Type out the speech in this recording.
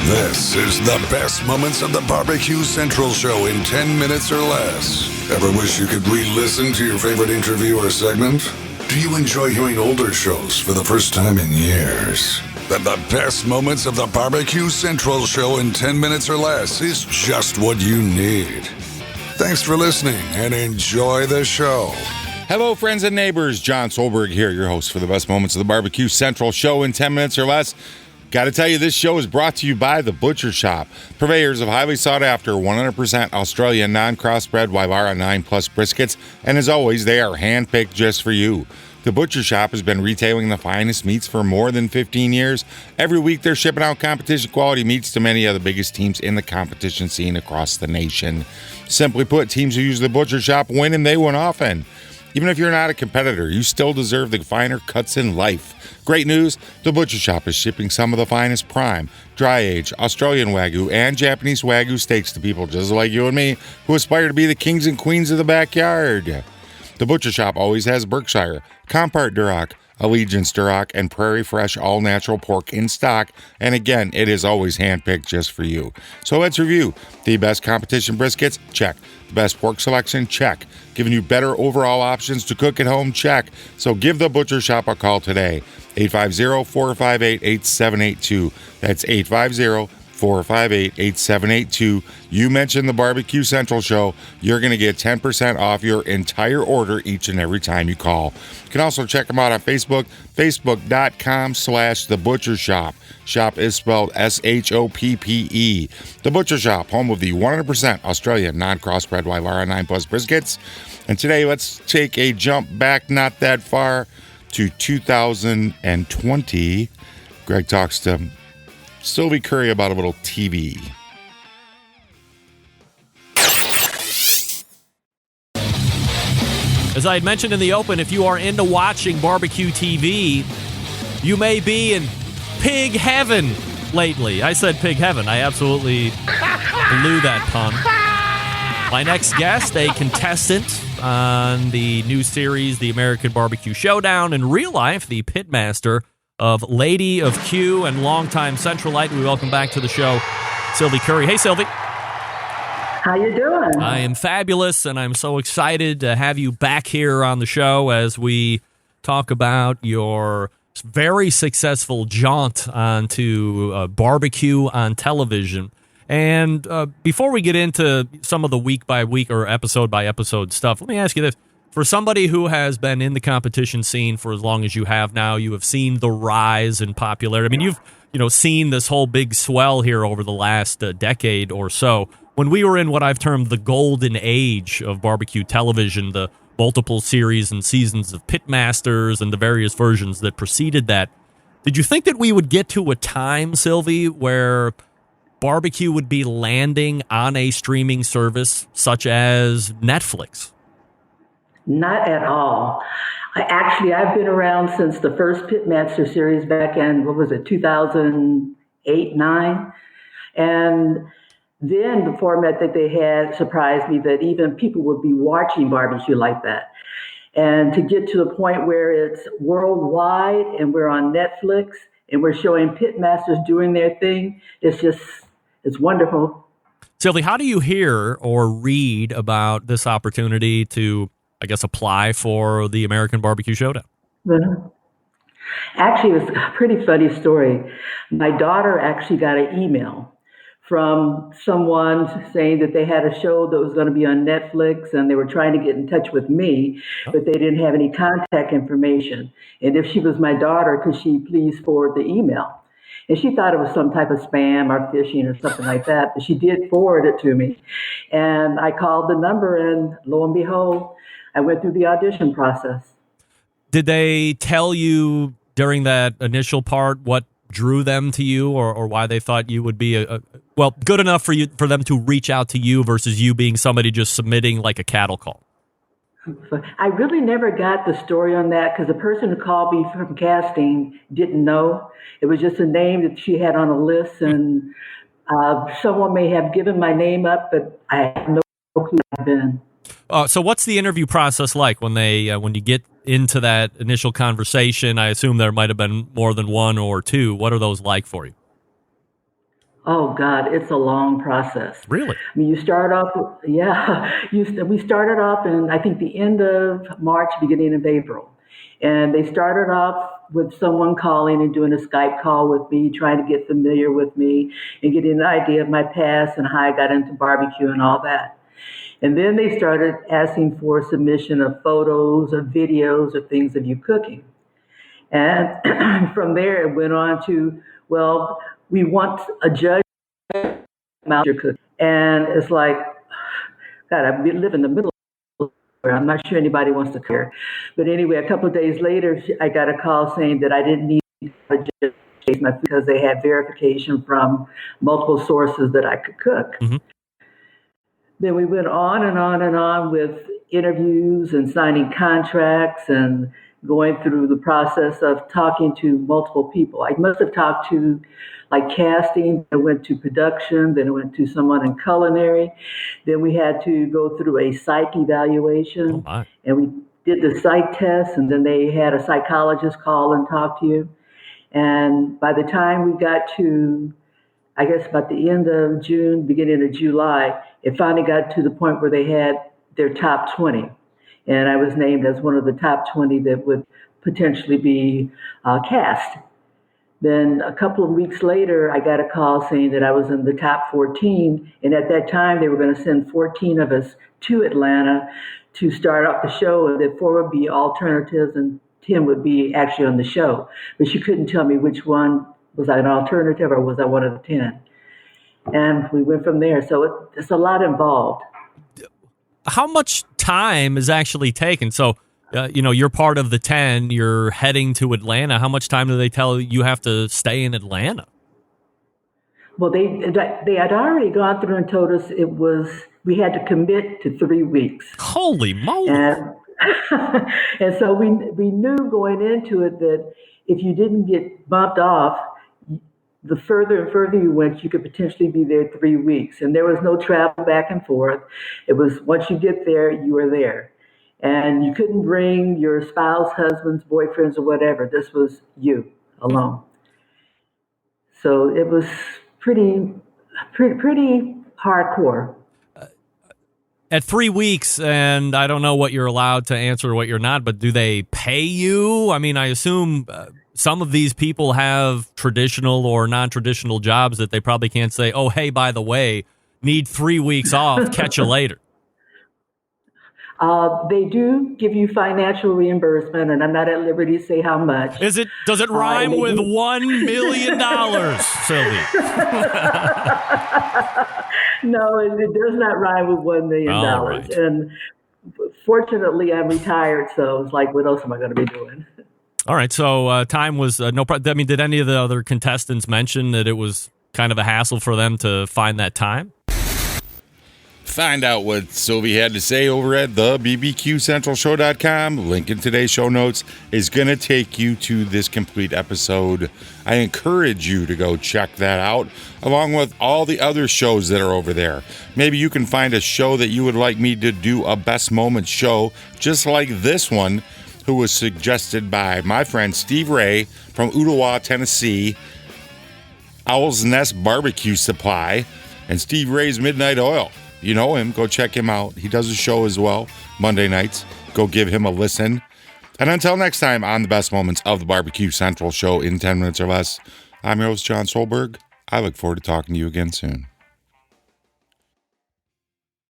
This is the best moments of the BBQ Central Show in 10 minutes or less. Ever wish you could re-listen to your favorite interview or segment? Do you enjoy hearing older shows for the first time in years? Then the best moments of the BBQ Central Show in 10 minutes or less is just what you need. Thanks for listening and enjoy the show. Hello, friends and neighbors. John Solberg here, your host for the best moments of the BBQ Central Show in 10 minutes or less. Got to tell you, this show is brought to you by The Butcher Shop, purveyors of highly sought-after 100% Australian non-crossbred Wyvara 9 Plus briskets, and as always, they are handpicked just for you. The Butcher Shop has been retailing the finest meats for more than 15 years. Every week, they're shipping out competition-quality meats to many of the biggest teams in the competition scene across the nation. Simply put, teams who use The Butcher Shop win, and they win often. Even if you're not a competitor, you still deserve the finer cuts in life. Great news, The Butcher Shop is shipping some of the finest prime, dry-aged, Australian Wagyu, and Japanese Wagyu steaks to people just like you and me who aspire to be the kings and queens of the backyard. The Butcher Shop always has Berkshire, Compart Duroc, Allegiance Duroc, and Prairie Fresh all-natural pork in stock, and again, it is always handpicked just for you. So let's review. The best competition briskets? Check. The best pork selection? Check. Giving you better overall options to cook at home? Check. So give The Butcher Shop a call today. 850-458-8782. That's 850-458-8782. You mentioned the BBQ Central Show. You're going to get 10% off your entire order each and every time you call. You can also check them out on Facebook, facebook.com/The Butcher Shop. Shop is spelled S-H-O-P-P-E. The Butcher Shop, home of the 100% Australian non-crossbred Wyvara 9 Plus briskets. And today, let's take a jump back not that far to 2020. Greg talks to Sylvie Curry about a little TV. As I had mentioned in the open, if you are into watching barbecue TV, you may be in pig heaven lately. I said pig heaven. I absolutely blew that pun. My next guest, a contestant on the new series, The American Barbecue Showdown. In real life, the pitmaster of Lady of Q and longtime Centralite. We welcome back to the show, Sylvie Curry. Hey, Sylvie. How you doing? I am fabulous, and I'm so excited to have you back here on the show as we talk about your very successful jaunt onto barbecue on television. And before we get into some of the week-by-week or episode-by-episode stuff, let me ask you this. For somebody who has been in the competition scene for as long as you have now, you have seen the rise in popularity. I mean, you've seen this whole big swell here over the last decade or so. When we were in what I've termed the golden age of barbecue television, the multiple series and seasons of Pitmasters and the various versions that preceded that, did you think that we would get to a time, Sylvie, where barbecue would be landing on a streaming service such as Netflix? Not at all. I've been around since the first Pitmaster series back in, 2008, 9? And then the format that they had surprised me that even people would be watching barbecue like that. And to get to the point where it's worldwide and we're on Netflix and we're showing Pitmasters doing their thing, it's wonderful. Sylvie, how do you hear or read about this opportunity to, I guess, apply for the American Barbecue Showdown? Actually, it was a pretty funny story. My daughter actually got an email from someone saying that they had a show that was going to be on Netflix and they were trying to get in touch with me, but they didn't have any contact information. And if she was my daughter, could she please forward the email? And she thought it was some type of spam or phishing or something like that, but she did forward it to me. And I called the number and lo and behold, I went through the audition process. Did they tell you during that initial part what drew them to you or why they thought you would be good enough for them to reach out to you versus you being somebody just submitting like a cattle call? I really never got the story on that because the person who called me from casting didn't know. It was just a name that she had on a list, and someone may have given my name up, but I have no clue I've been. So what's the interview process like when you get into that initial conversation? I assume there might have been more than one or two. What are those like for you? Oh God, it's a long process. Really? I mean, you start off, yeah. We started off in I think the end of March, beginning of April, and they started off with someone calling and doing a Skype call with me, trying to get familiar with me and getting an idea of my past and how I got into barbecue and all that. And then they started asking for submission of photos or videos or things of you cooking. And from there, it went on to, well, we want a judge about your cooking. And it's like, God, I live in the middle where I'm not sure anybody wants to care. But anyway, a couple of days later, I got a call saying that I didn't need a judge my food because they had verification from multiple sources that I could cook. Mm-hmm. Then we went on and on and on with interviews and signing contracts and going through the process of talking to multiple people. I must have talked to like casting, then went to production, then went to someone in culinary. Then we had to go through a psych evaluation, and we did the psych test, and then they had a psychologist call and talk to you. And by the time we got to, I guess about the end of June, beginning of July, it finally got to the point where they had their top 20. And I was named as one of the top 20 that would potentially be cast. Then a couple of weeks later, I got a call saying that I was in the top 14. And at that time, they were going to send 14 of us to Atlanta to start off the show. And that 4 would be alternatives and 10 would be actually on the show. But she couldn't tell me which one. Was I an alternative or was I one of the 10? And we went from there. So it's a lot involved. How much time is actually taken? So, you're part of the 10, you're heading to Atlanta. How much time do they tell you have to stay in Atlanta? Well, they had already gone through and told us we had to commit to 3 weeks. Holy moly. And so we knew going into it that if you didn't get bumped off, the further and further you went, you could potentially be there 3 weeks. And there was no travel back and forth. It was once you get there, you were there. And you couldn't bring your spouse, husbands, boyfriends, or whatever. This was you alone. So it was pretty hardcore. At 3 weeks, and I don't know what you're allowed to answer or what you're not, but do they pay you? I mean, I assume some of these people have traditional or non-traditional jobs that they probably can't say, oh, hey, by the way, need 3 weeks off, catch you later. They do give you financial reimbursement, and I'm not at liberty to say how much. Does it rhyme with $1 million, Sylvie? No, it does not rhyme with $1 million. Right. And fortunately, I'm retired, so it's like, what else am I going to be doing? All right, so time was no problem. I mean, did any of the other contestants mention that it was kind of a hassle for them to find that time? Find out what Sylvie had to say over at the BBQCentralShow.com. Link in today's show notes is going to take you to this complete episode. I encourage you to go check that out, along with all the other shows that are over there. Maybe you can find a show that you would like me to do a Best Moments show, just like this one, who was suggested by my friend Steve Ray from Ottawa, Tennessee, Owl's Nest Barbecue Supply, and Steve Ray's Midnight Oil. You know him. Go check him out. He does a show as well, Monday nights. Go give him a listen. And until next time on the Best Moments of the Barbecue Central Show in 10 minutes or less, I'm your host, John Solberg. I look forward to talking to you again soon.